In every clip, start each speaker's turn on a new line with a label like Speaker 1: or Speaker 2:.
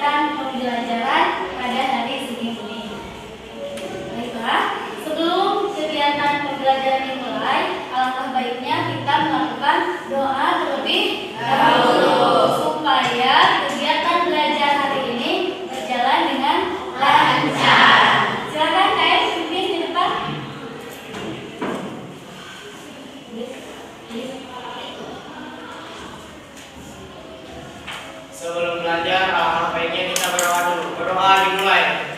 Speaker 1: kegiatan pembelajaran pada hari Senin ini. Baiklah, sebelum kegiatan pembelajaran dimulai, alangkah baiknya kita melakukan doa terlebih dahulu supaya kegiatan belajar hari ini berjalan dengan lancar. Silakan KM pimpin di depan.
Speaker 2: Sebelum belajar, alangkah baiknya kita berdoa dulu. Berdoa dimulai.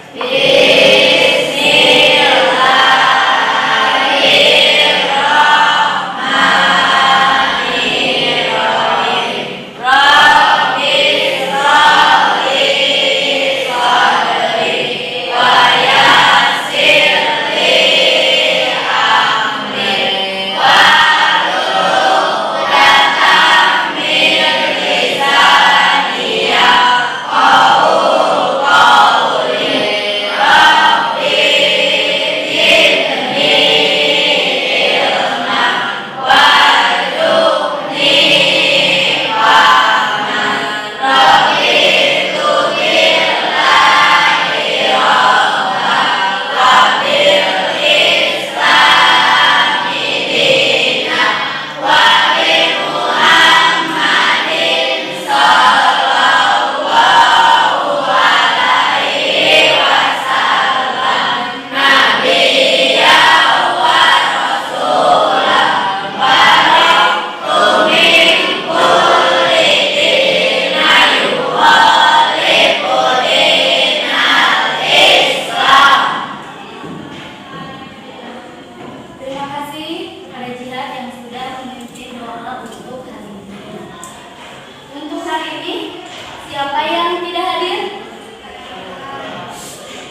Speaker 1: Siapa yang tidak hadir?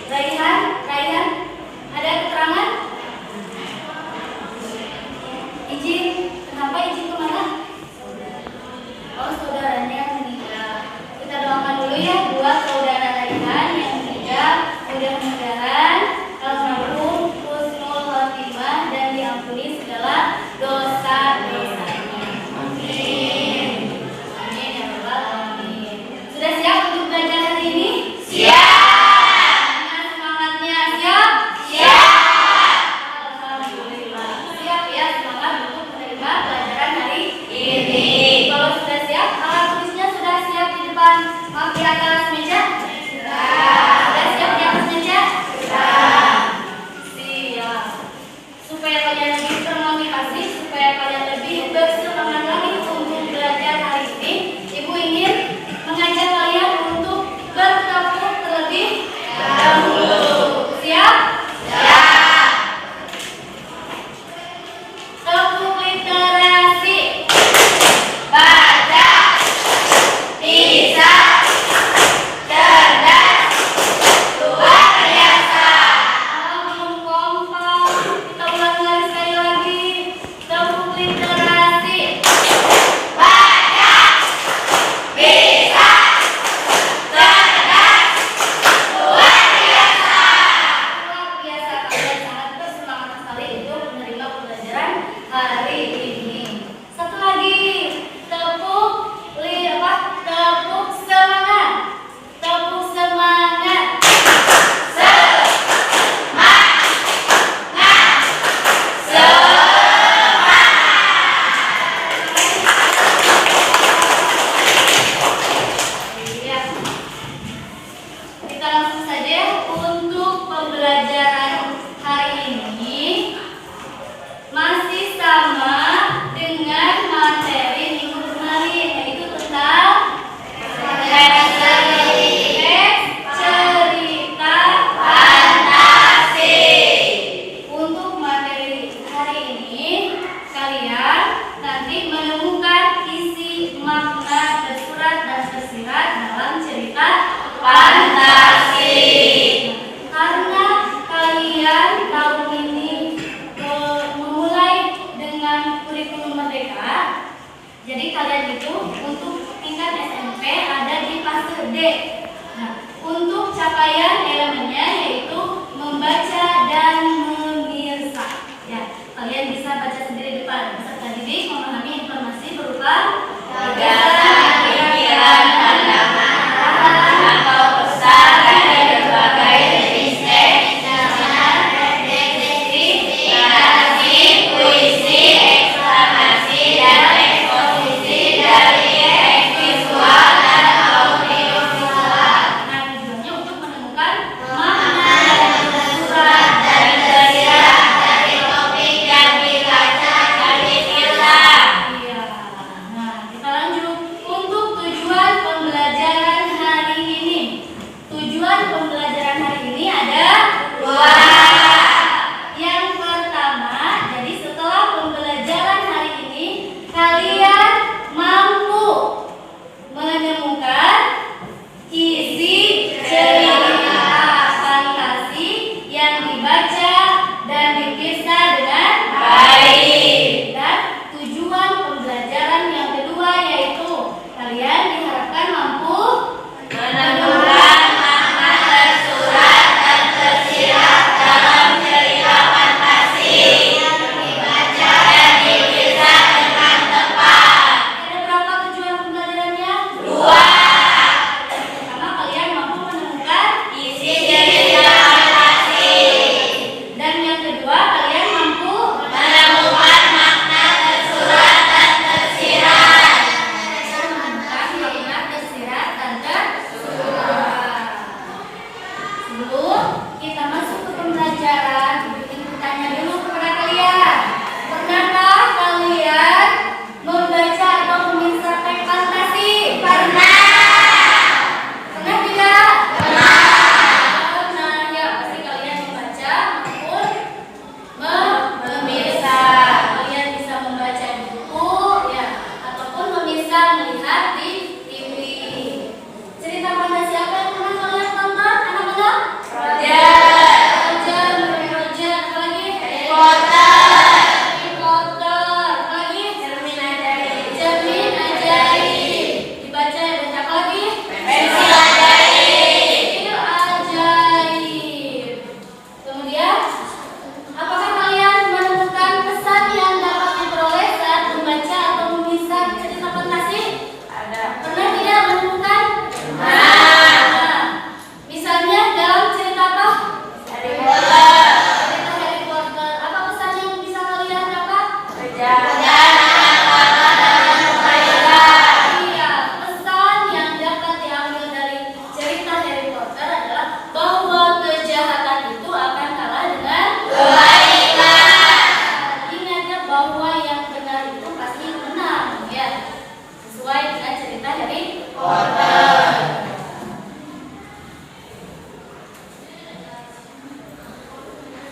Speaker 1: Raihan, ada keterangan? Izin, kenapa izin kemana? Oh, saudaranya yang meninggal. Kita doakan dulu ya buat saudara Raihan yang meninggal, mudah-mudahan almarhum husnul khotimah dan diampuni segala dosa-dosanya. Amin. Amin ya rabbal alamin. Sudah siap untuk belajar hari ini? Siap! Dengan semangatnya siap? Siap! Alhamdulillah. Siap ya, semangat untuk menerima pelajaran hari ini. Kalau sudah siap, alat tulisnya sudah siap di depan. Maaf, di atas meja? Sudah siap di atas meja? Siap. Supaya kalian lebih termotivasi, supaya kalian lebih bersemangat lagi untuk belajar hari ini, Ibu ingin mengajak kalian untuk bertepuk terlebih dahulu. Siap? Siap. Tepuk literasi. Baca, bisa, cerdas, luar biasa. Belum kompak. Kita ulang sekali lagi. Tepuk literasi. Baca, bisa, cerdas, luar biasa. Luar biasa, kalian sangat bersemangat sekali untuk menerima pelajaran hari ini. Satu lagi, tepuk semangat. Tepuk semangat. Iya. Kita langsung saja untuk pembelajaran hari ini. Masih sama dengan materi minggu kemarin, yaitu tentang cerita fantasi. Untuk materi hari ini, kalian nanti menemukan isi makna tersurat dan tersirat dalam cerita fantasi. Karena kalian tahun ini memulai dengan kurikulum merdeka, jadi kalian itu untuk tingkat SMP ada di fase D. Nah, untuk capaian elemennya yaitu membaca dan memirsa. Ya, kalian bisa baca sendiri depan. Peserta didik memahami informasi berupa gagasan, pikiran, pandangan, atau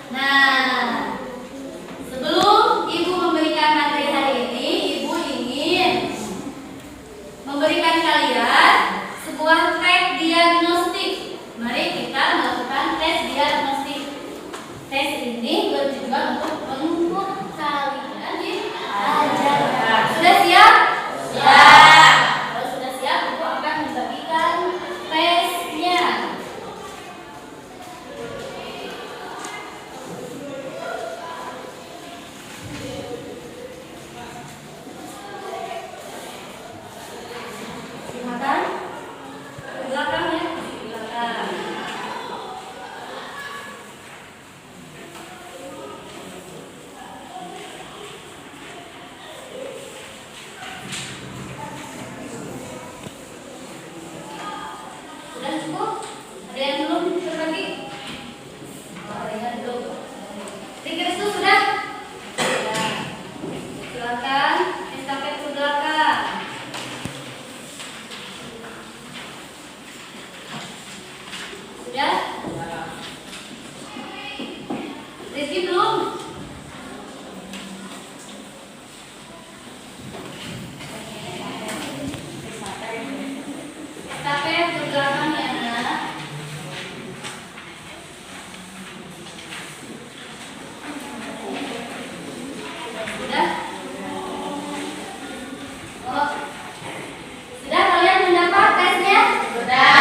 Speaker 1: Nah, sebelum Ibu memberikan materi hari ini, Ibu ingin memberikan kalian sebuah tes diagnostik. Mari kita melakukan tes diagnostik. Tes ini bertujuan untuk mengukur kalian di ajaran. Sudah siap? Siap. Kalau sudah siap, Ibu akan membagikan tesnya. Silakan. Ke belakang ya. Ke belakang. Sudah cukup? Ada yang belum berbagi? Oh, ada yang belum. Request sudah? Sudah. Silakan estafet ke belakang. Sudah? Rizky belum? Estafet ke belakang ya, Nak. Sudah? Oh. Sudah kalian mendapat tesnya? Sudah.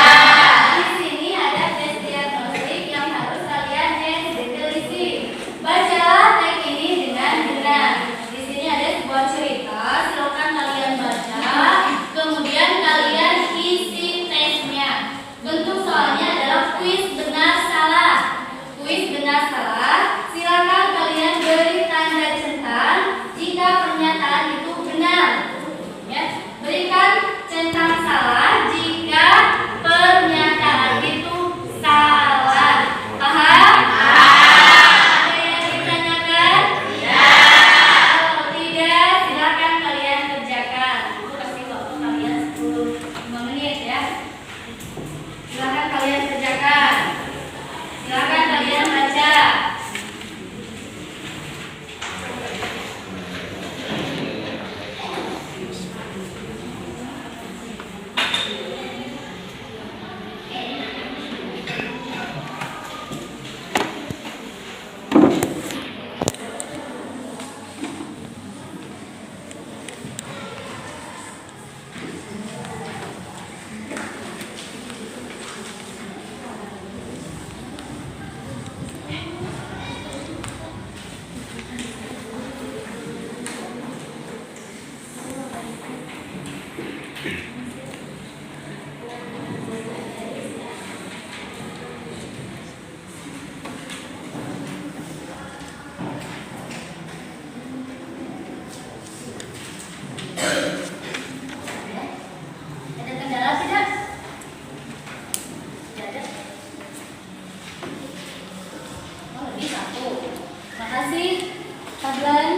Speaker 1: Di sini ada tes diagnostik yang harus kalian telisik. Baca teks ini dengan benar. Di sini ada sebuah cerita, silakan kalian baca. Kemudian kalian isi tesnya. Bentuk soalnya adalah kuis benar salah. Kuis benar salah. Silakan kalian beri tanda centang jika pernyataan itu benar. Ya, berikan centang salah jika pernyataan itu salah. Paham? Ada yang ditanyakan? Kalau tidak, silakan kalian kerjakan. Itu kasih waktu kalian 5 menit ya. Silakan kalian kerjakan. Silakan kalian baca. Ada kendala tidak? Tidak ada. Oh, lebih 1. Makasih, Fadlan.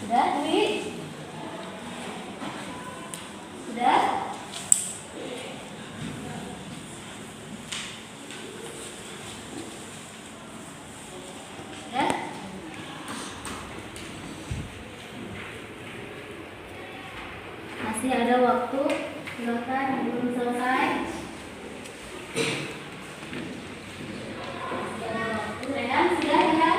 Speaker 1: Sudah, Dwi? Sudah? Sudah? Masih ada waktu, silakan belum selesai. Masih ada waktu. Rehan, sudah ya?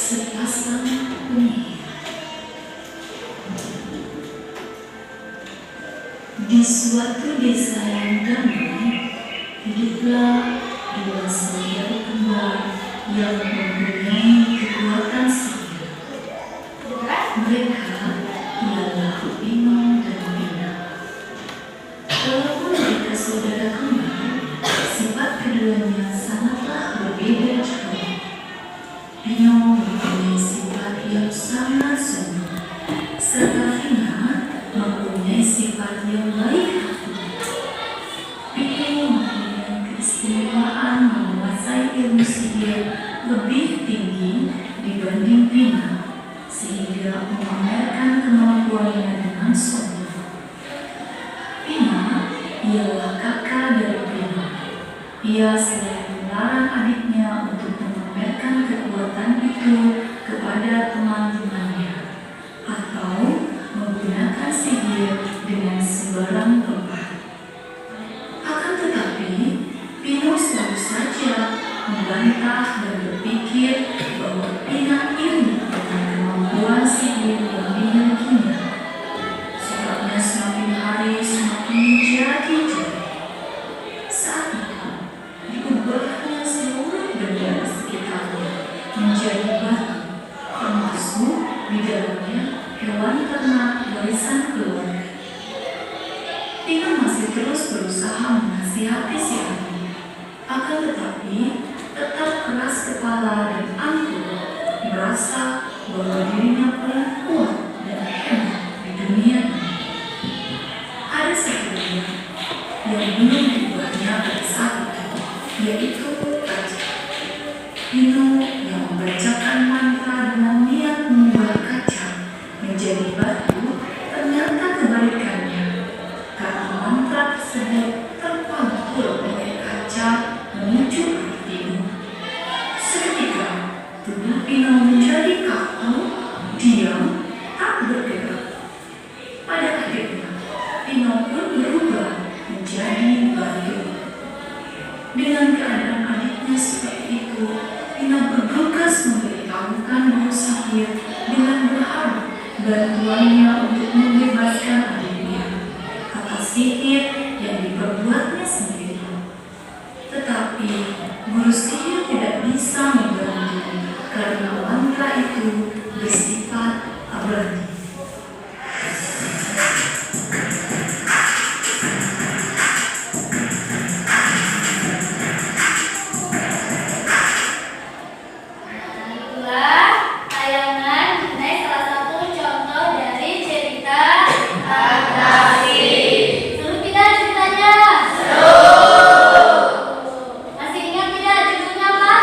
Speaker 3: Sepasang penyihir. Di suatu desa yang damai, hiduplah dua saudara kembar yang mempunyai kekuatan sihir. Mereka ialah Pino dan Pina. Walaupun mereka saudara kembar, sifat keduanya sangatlah berbeda jauh. Pino mempunyai sifat yang sangat sungguh, serta Pina mempunyai sifat yang baik hati. Pino mempunyai keistimewaan menguasai ilmu sihir lebih tinggi dibanding Pina, sehingga memamerkan kemampuannya dengan sombong. Pina ialah kakak dari Pino. Ia selalu melarang adiknya untuk memamerkan kekuatan itu kepada teman-temannya atau menggunakan sihir dengan sembarang tempat. Akan tetapi, Pino selalu saja membantah dan berpikir bahwa Pina iri dengan kemampuan sihir yang dimilikinya. Sikapnya semakin hari semakin menjadi-jadi. Saat itu, diubahnya seluruh benda di sekitarnya menjadi batu, termasuk di dalamnya hewan ternak warisan keluarga. Pino masih terus berusaha menasihati si adik, akan tetapi tetap keras kepala dan angkuh, merasa bahwa dirinya paling kuat dan hebat di dunia ini. Ada satu dia yang belum dibuatnya pada saat itu, yaitu kaca. Pino yang membacakan mantra dengan niat mengubah kaca menjadi batu, ternyata kebalikannya, karena mantra tersebut terpantul oleh kaca menuju ke Pino. Seketika tubuh Pino menjadi kaku, diam, tak bergerak. Pada akhirnya Pino pun berubah menjadi batu. Dengan keadaan adiknya seperti itu, Pino bergegas memberitahukan guru sihir dengan berharap bantuannya untuk membebaskan adiknya atas sihir yang diperbuatnya sendiri. Tetapi guru sihir tidak bisa membantu karena mantra itu bersifat abadi.
Speaker 1: Itulah tayangan mengenai salah satu contoh dari cerita Fantasi. Seru tidak ceritanya? Masih ingat tidak judulnya apa?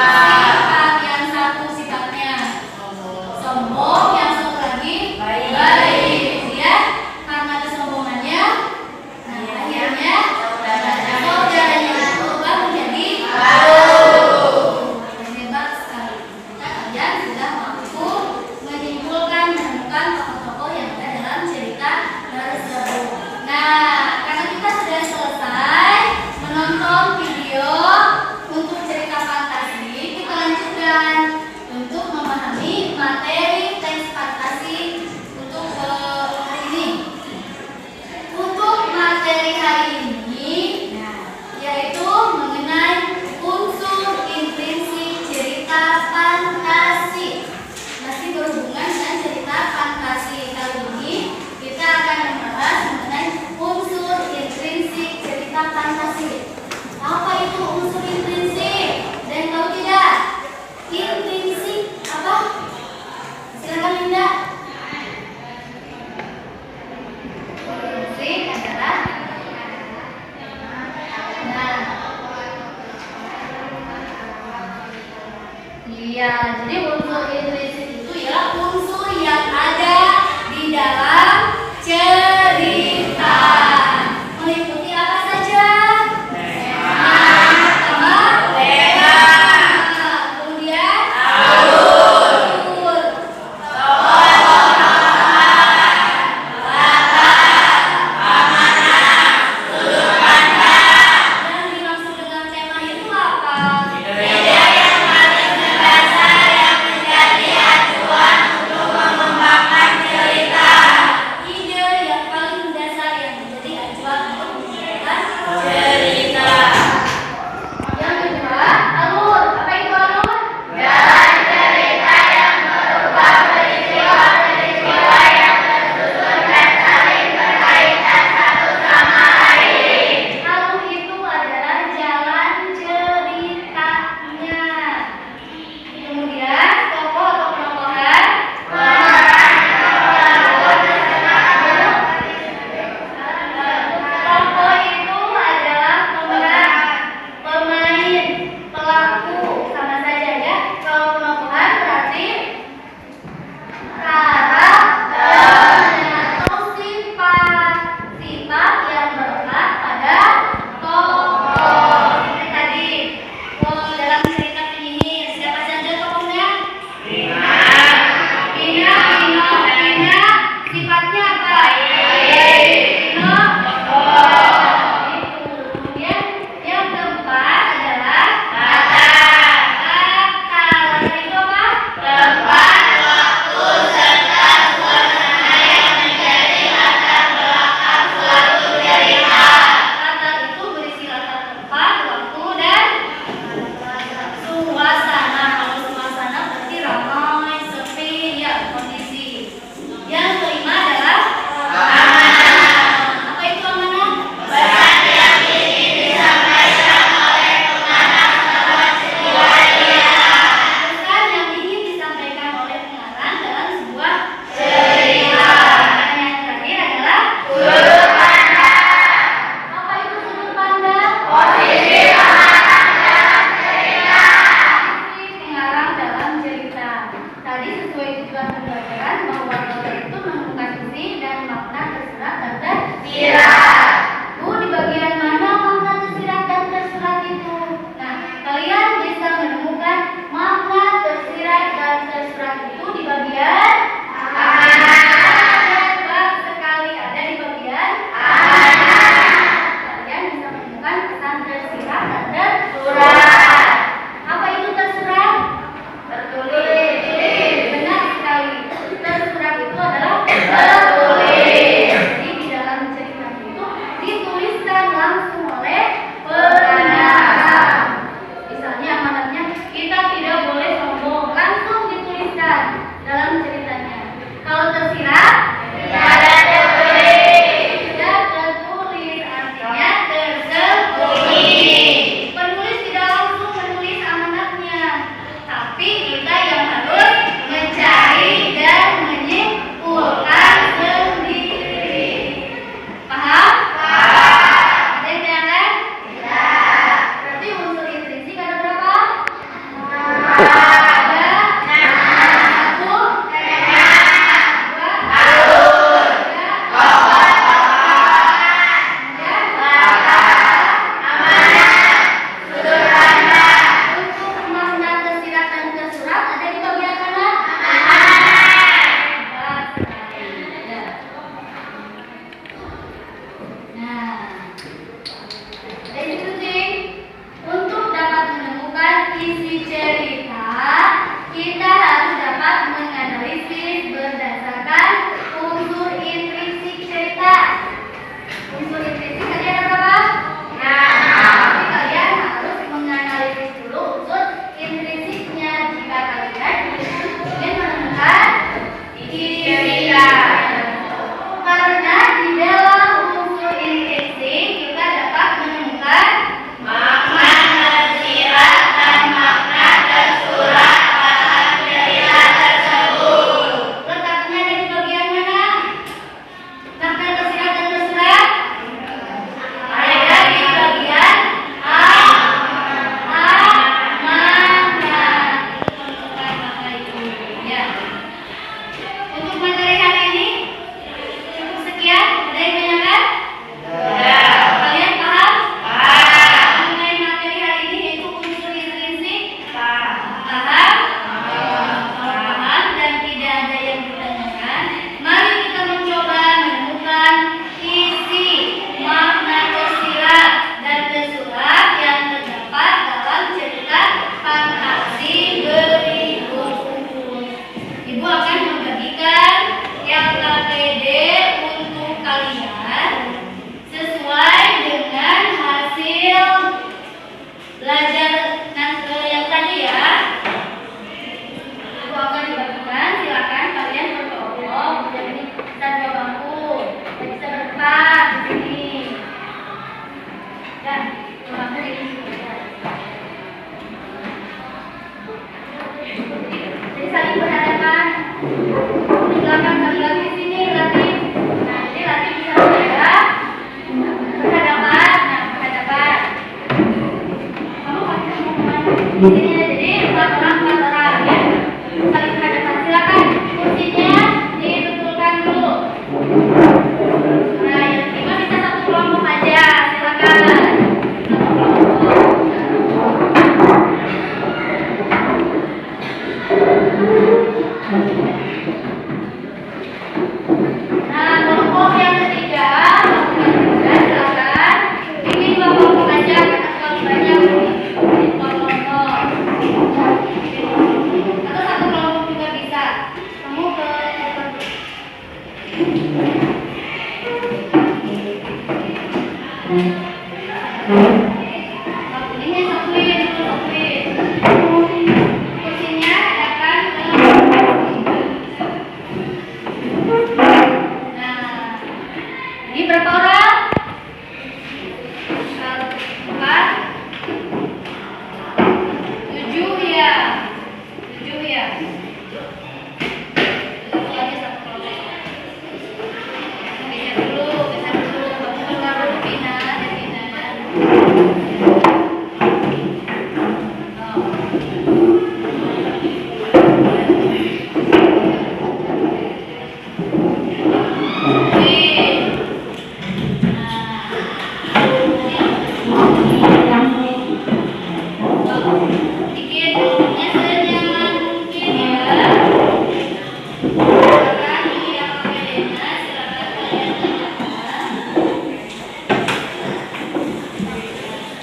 Speaker 1: Sifat yang satu sifatnya sombong, yang satu lagi baik. Ya, karena kesombongannya, nah akhirnya saudaranya berubah menjadi hebat sekali. Kalian sudah mampu menyimpulkan menemukan tokoh-tokoh yang ada dalam cerita tersebut. Nah, karena kita sudah selesai menonton video untuk cerita fantasi, kita lanjutkan untuk memahami materi teks fantasi untuk hari ini. Untuk materi hari ini, yaitu mengenai unsur intrinsik cerita fantasi. Masih berhubungan dengan cerita fantasi. Kali ini kita akan membahas mengenai unsur intrinsik cerita fantasi. Apa itu unsur intrinsik? Dan tahu tidak? Intrinsik apa? Silakan Linda. Intrinsik adalah iya, jadi unsur intrinsik itu ya unsur yang ada di dalam cerita. Meliputi apa saja? Pertama, kemudian alur, yang dimaksud dengan tema itu apa?
Speaker 2: Tidak.
Speaker 1: Yang paling mendasar yang menjadi acuan untuk mengembangkan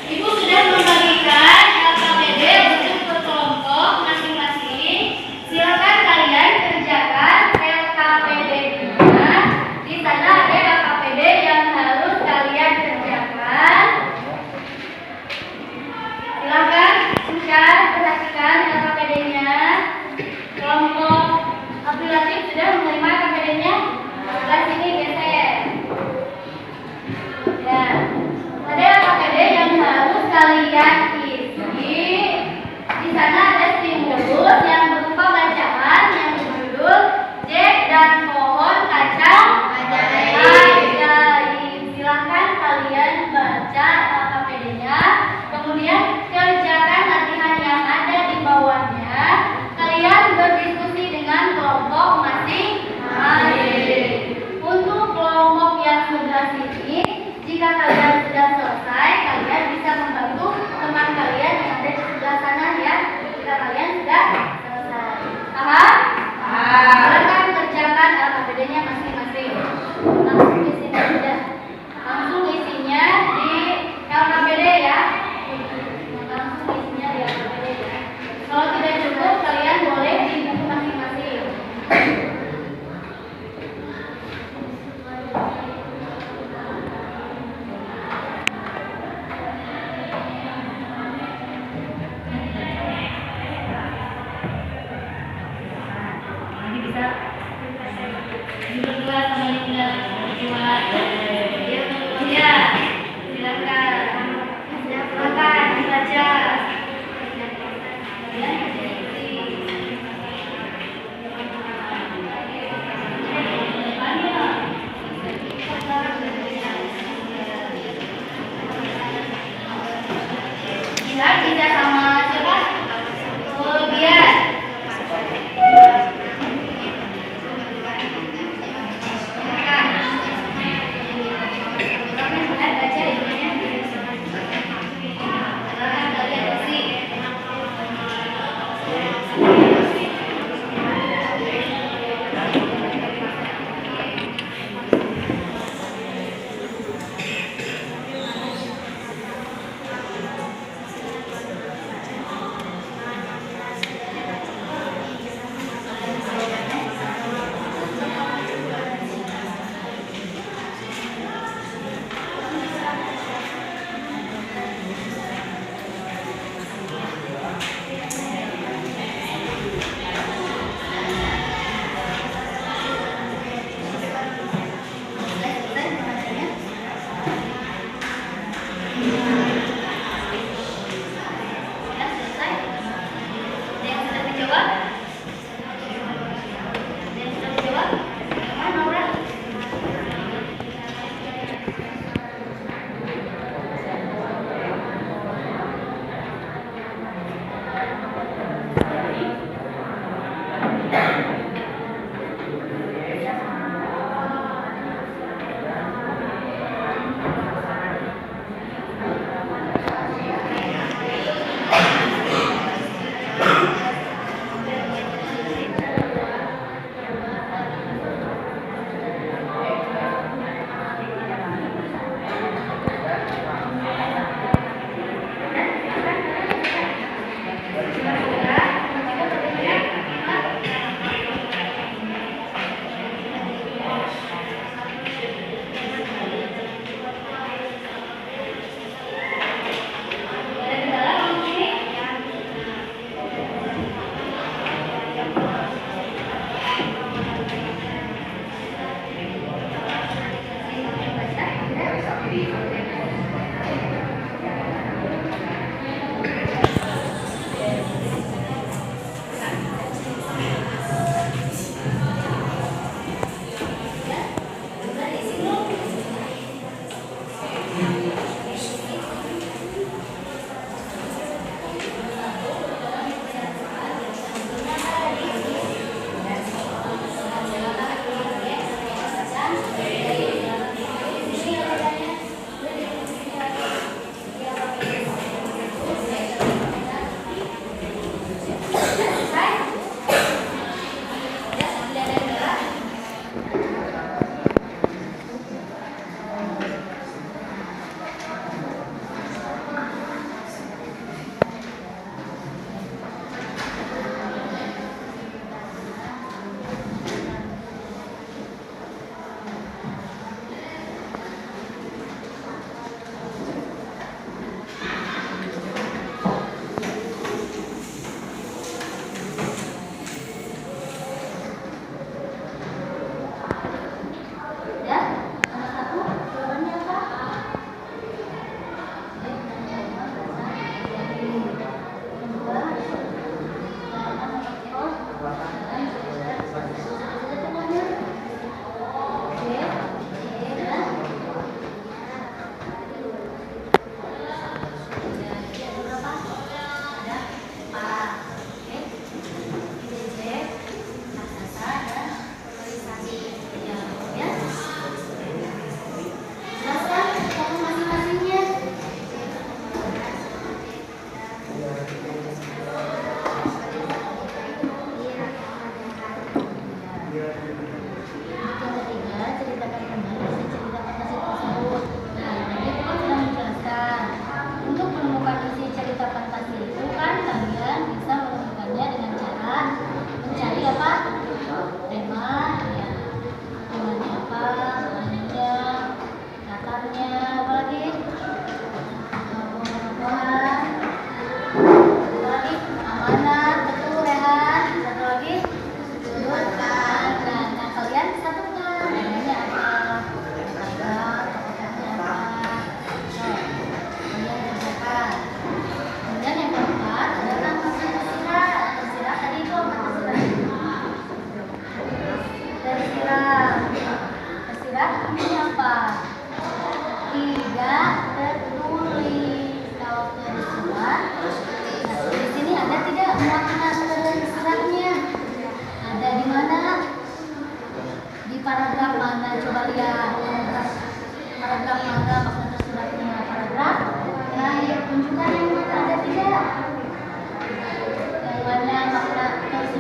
Speaker 1: Ibu sudah membagikan LKPD untuk per kelompok. berdua sama Linda berdua. Ya, silakan. Silakan dibaca. Ya, tidak sama siapa? Oh, biar.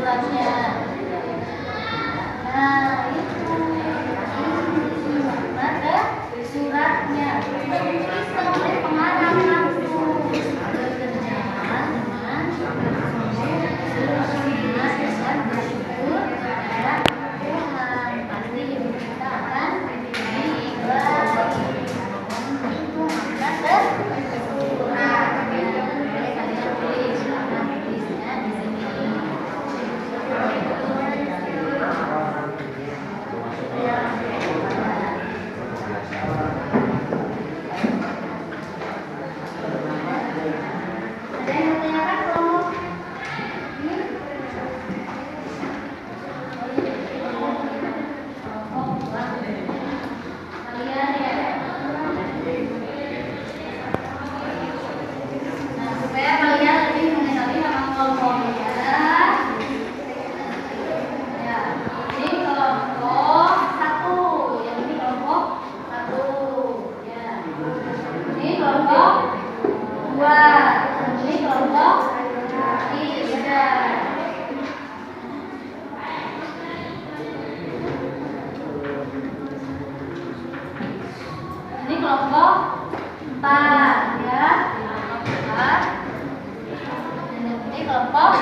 Speaker 1: suratnya. Nah, itu ada suratnya. Sudah dituliskan oleh pengarang langsung. Terjemahan dengan bersyukur kepada Tuhan. Pasti ibu kita akan diberkati. Itu maka tersurat. Boleh kalian tulis nama tulisnya di sini. Ada yang mau tanyakan kalau kalian ya. Nah, supaya kalian lebih mengenali nama kelompoknya. Ya, ini kelompok 1. Yang ini kelompok 1. Ya. Ini kelompok 2. Ini kelompok 3. Ini kelompok 4 ya. Kelompok 4. Dan ini kelompok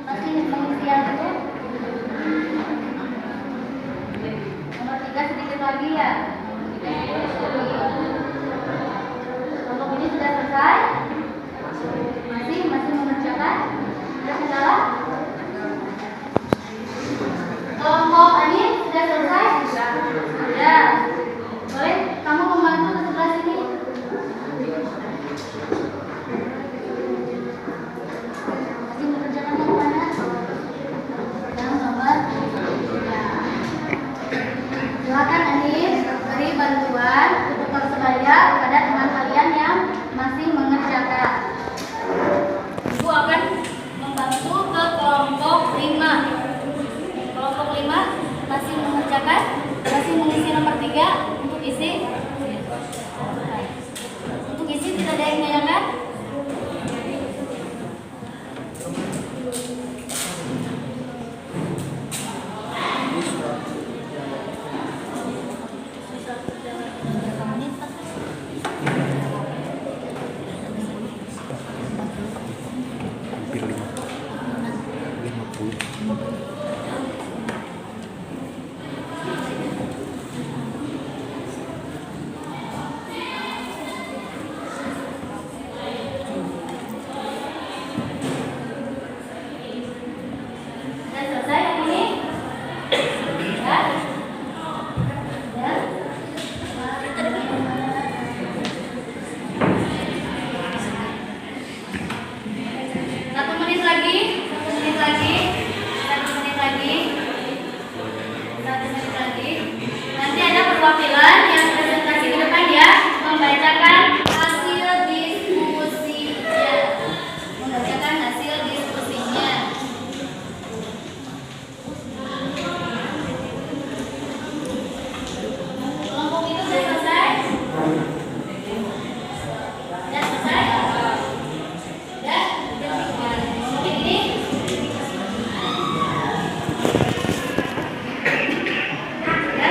Speaker 1: masih pengisian itu. Nomor 3 sedikit lagi ya. Kelompok ini sudah selesai? Masih mengerjakan? Ada kendala? Kelompok ini sudah selesai? Sudah. Boleh kamu membantu ke sebelah sini? Masih mengerjakan yang mana? Yang nomor 3. Silakan Anis beri bantuan untuk persebaya kepada teman kalian yang masih mengerjakan. Ibu akan membantu ke kelompok 5. Kelompok 5 masih mengerjakan, masih mengisi nomor 3 untuk isi. Untuk isi tidak ada yang menanyakan? Sudah selesai yang ini? Ya? Ya? 1 menit lagi. 1 menit lagi. 1 menit lagi. 1 menit lagi. Nanti ada perwakilan yang presentasi ke depan ya, membacakan hasil diskusinya. Membacakan hasil diskusinya. Kelompok itu sudah selesai? Sudah selesai? Ya? Kelompok ini? Ya?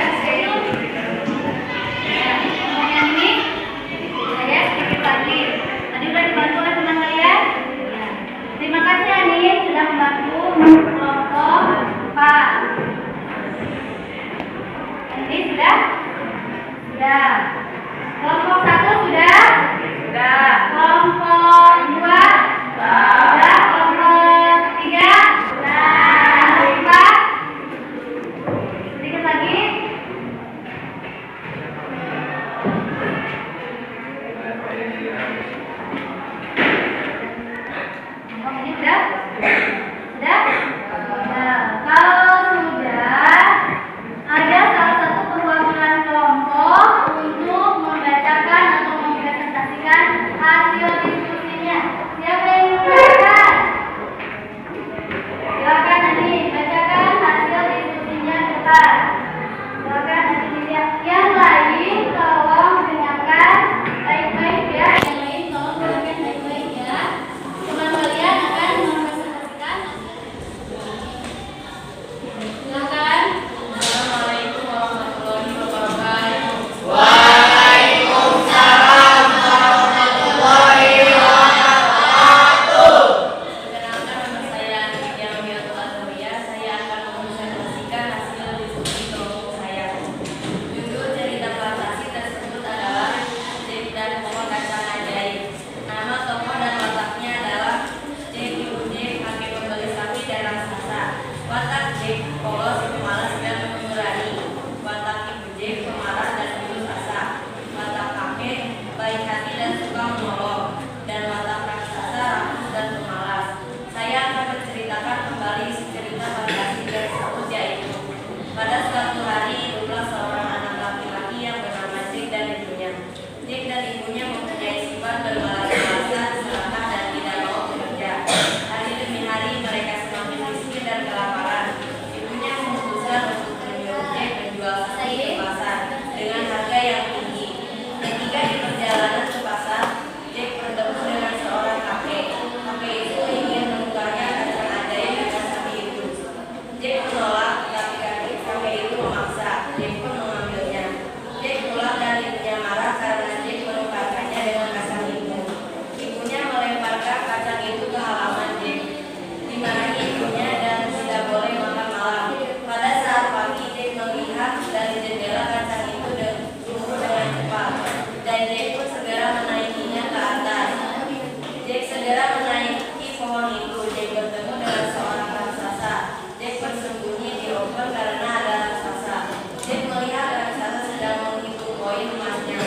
Speaker 4: Jack bertemu dengan seorang raksasa. Jack bersembunyi di obor karena ada raksasa. Jack melihat raksasa sedang menghitung koin emasnya.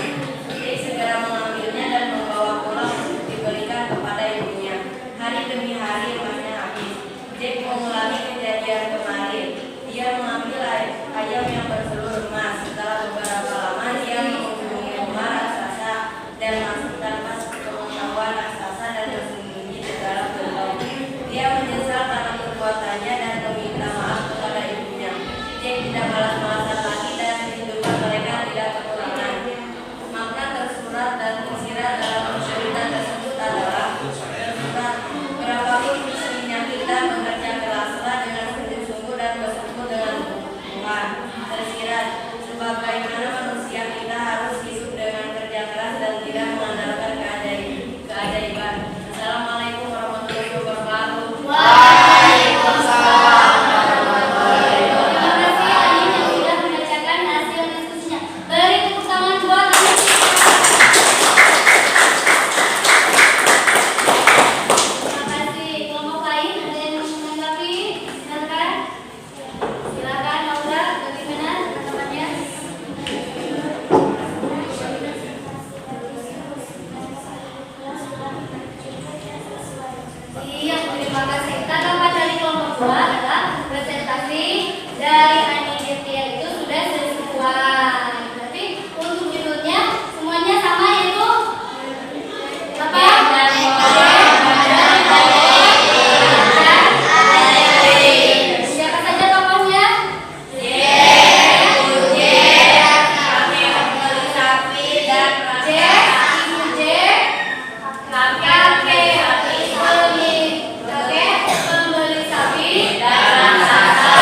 Speaker 4: Jack segera mengambilnya dan membawa pulang untuk diberikan kepada ibunya. Hari demi hari emasnya habis. Jack mengulangi kejadian kemarin. Dia mengambil ayam yang bertelur emas. Setelah beberapa lama dia mengunjungi rumah raksasa dan masuk tanpa sepengetahuan raksasa dan bersembunyi di dalam gentong. Dia menyesal karena perbuatannya dan meminta maaf kepada ibunya. Jack tidak balas-balasan lagi dan kehidupan mereka tidak kekurangan. Makna tersurat dan tersirat dalam cerita tersebut adalah tersurat, berapapun misinya kita bekerja keraslah dengan sungguh-sungguh dan bersungguh dengan Tuhan. Tersirat, sebagaimana manusia kita harus hidup dengan kerja keras dan tidak mengandalkan keajaiban. Assalamualaikum warahmatullahi wabarakatuh.
Speaker 1: Waalaikumsalam warahmatullahi wabarakatuh. Terima kasih Anin yang sudah membacakan hasil diskusinya. Beri tepuk tangan buat Anin. Terima kasih. Kelompok lain ada yang menanggapi? Silakan. Silakan Laura, bagaimana tanggapannya? Iya, terima kasih. Tanggapan dari kelompok 2 adalah presentasi dari Anitia itu sudah sesuai. Berarti untuk judulnya semuanya sama yaitu apa? Siapa saja tokohnya? Pembeli sapi dan raksasa.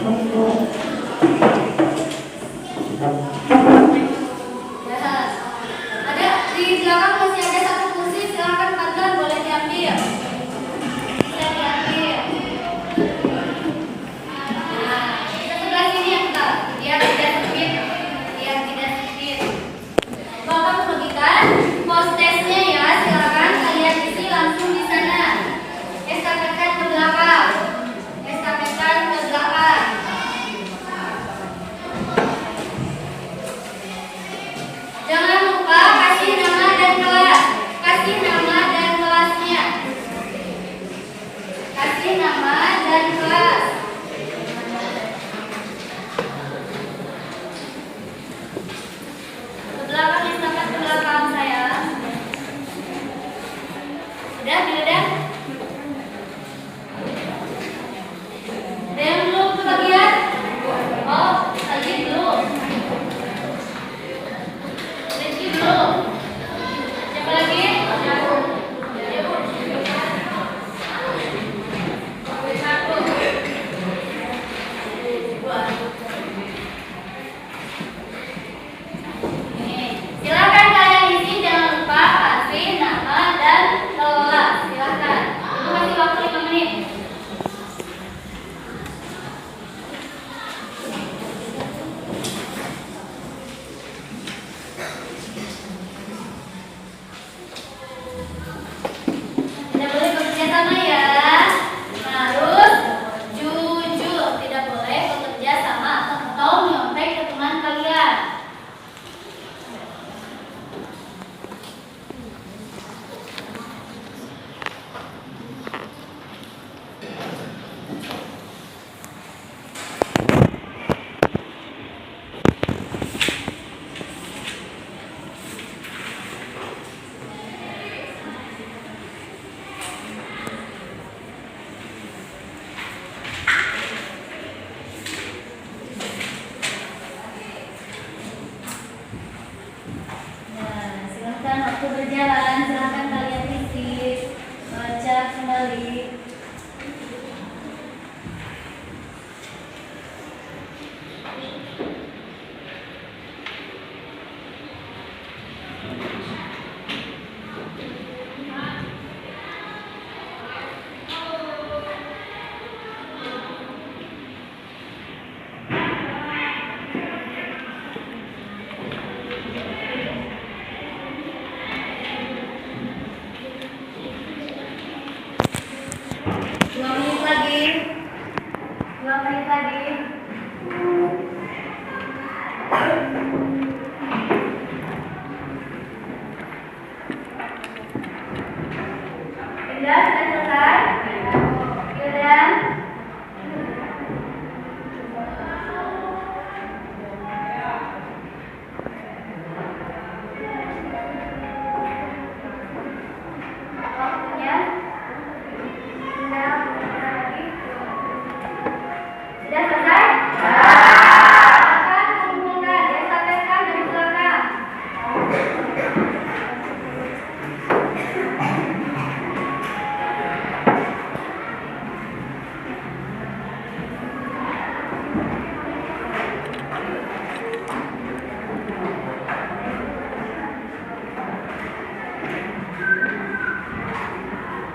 Speaker 1: Ada di belakang masih ada satu kursi, silakan kalian boleh diambil. Bisa diambil. Nah, kita sebelah sini ya kita, biar tidak sempit, biar tidak sempit. Bapak membagikan pos tesnya ya, silakan kalian isi langsung di sana. Estafetkan ke belakang. Estafetkan ke belakang. Jangan lupa kasih nama dan kelas. Kasih nama dan kelasnya. Kasih nama dan kelas. Ke belakang, estafet ke belakang sayang. Sudah, sudah. Ada yang belum kebagian? Oh, lagi belum. Rizky belum. Siapa lagi? Satu. Dua. Silakan kalian isi, jangan lupa kasih nama dan kelas. Silakan. Ibu kasih waktu 5 menit. Tidak boleh bekerja sama ya. Harus jujur. Tidak boleh bekerja sama atau nyontek ke teman kalian. Nah, silakan waktu berjalan, silakan kalian isi, baca kembali. Dua menit lagi. 2 menit lagi. Sudah selesai? Sudah. Waktunya. Sudah lagi. Sudah selesai? Silakan kumpulkan, estafetkan dari belakang.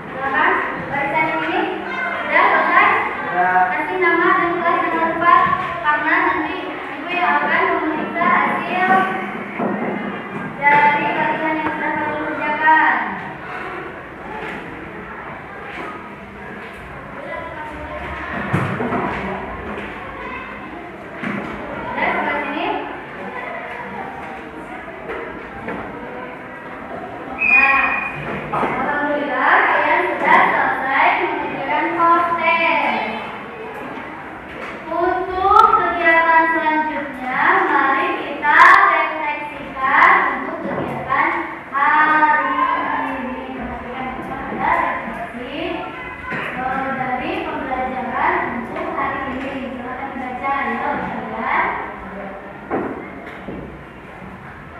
Speaker 1: Silakan, barisan yang ini. Sudah selesai? Kasih nama dan kelas, jangan lupa, karena nanti ibu yang akan memeriksa hasil dari latihan yang sudah kamu kerjakan. Sudah sebelah sini. Nah, alhamdulillah kalian sudah selesai mengerjakan proses. Untuk kegiatan selanjutnya, mari kita refleksikan untuk kegiatan hari ini. Ada refleksi dari pembelajaran untuk hari ini. Silakan dibaca ya, kalian.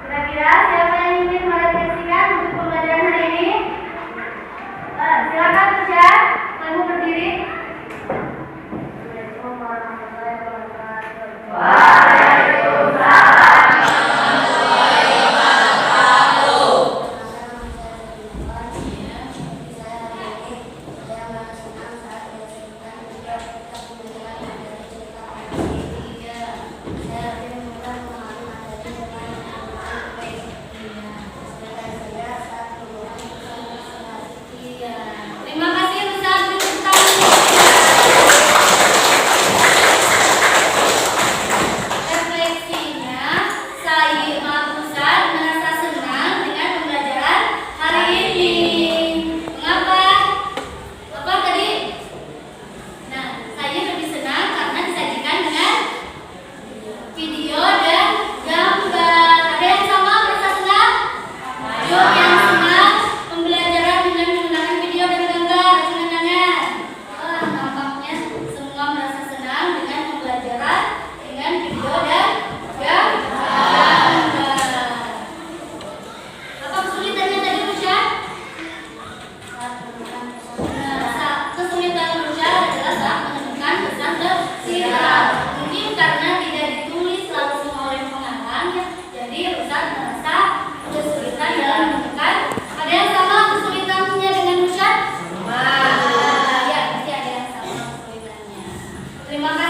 Speaker 1: Kira-kira siapa yang ingin merefleksikan untuk pembelajaran hari ini? Silakan kerja, kamu berdiri. Assalamualaikum warahmatullahi wabarakatuh. Terima kasih.